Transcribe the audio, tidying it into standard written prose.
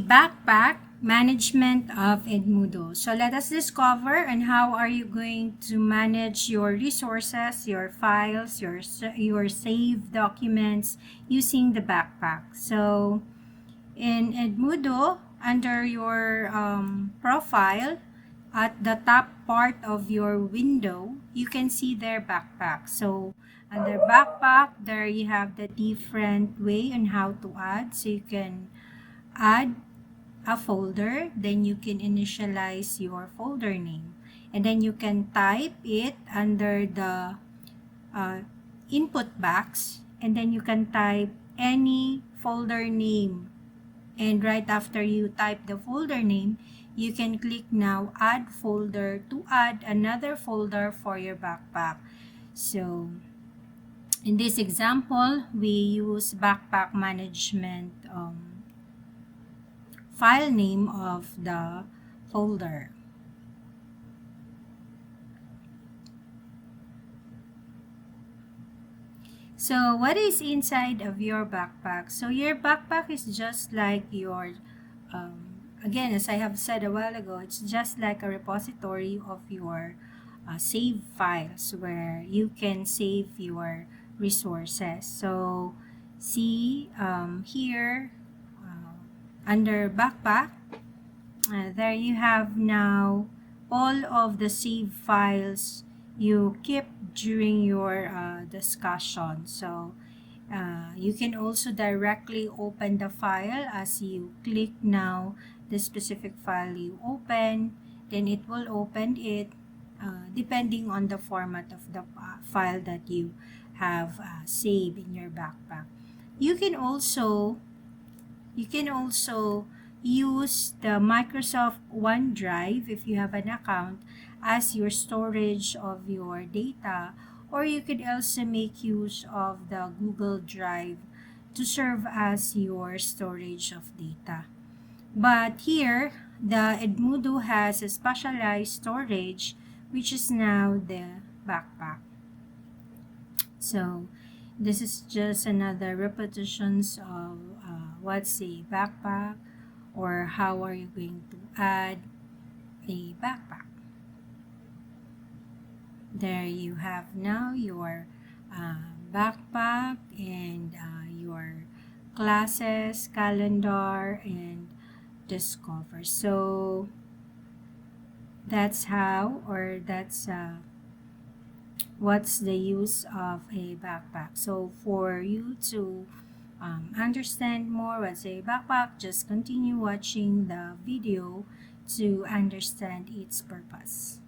backpack management of Edmodo. So let us discover and how are you going to manage your resources, your files, your saved documents using the backpack. So in Edmodo, under your profile, at the top part of your window, you can see their backpack. So under backpack, there you have the different way on how to add. So you can add a folder, then you can initialize your folder name, and then you can type it under the input box, and then you can type any folder name, and right after you type the folder name, you can click now add folder to add another folder for your backpack. So in this example, we use backpack management file name of the folder. So what is inside of your backpack? So your backpack is just like your, again, as I have said a while ago, it's just like a repository of your save files where you can save your resources. So see here, under backpack, there you have now all of the save files you keep during your discussion. So you can also directly open the file as you click now the specific file you open, then it will open it depending on the format of the file that you have saved in your backpack. You can also use the Microsoft OneDrive if you have an account as your storage of your data, or you could also make use of the Google Drive to serve as your storage of data. But here, the Edmodo has a specialized storage, which is now the backpack. So this is just another repetitions of what's a backpack, or how are you going to add a backpack. There you have now your backpack and your classes, calendar, and discover. So that's how, or that's what's the use of a backpack. So for you to understand more what's a backpack, just continue watching the video to understand its purpose.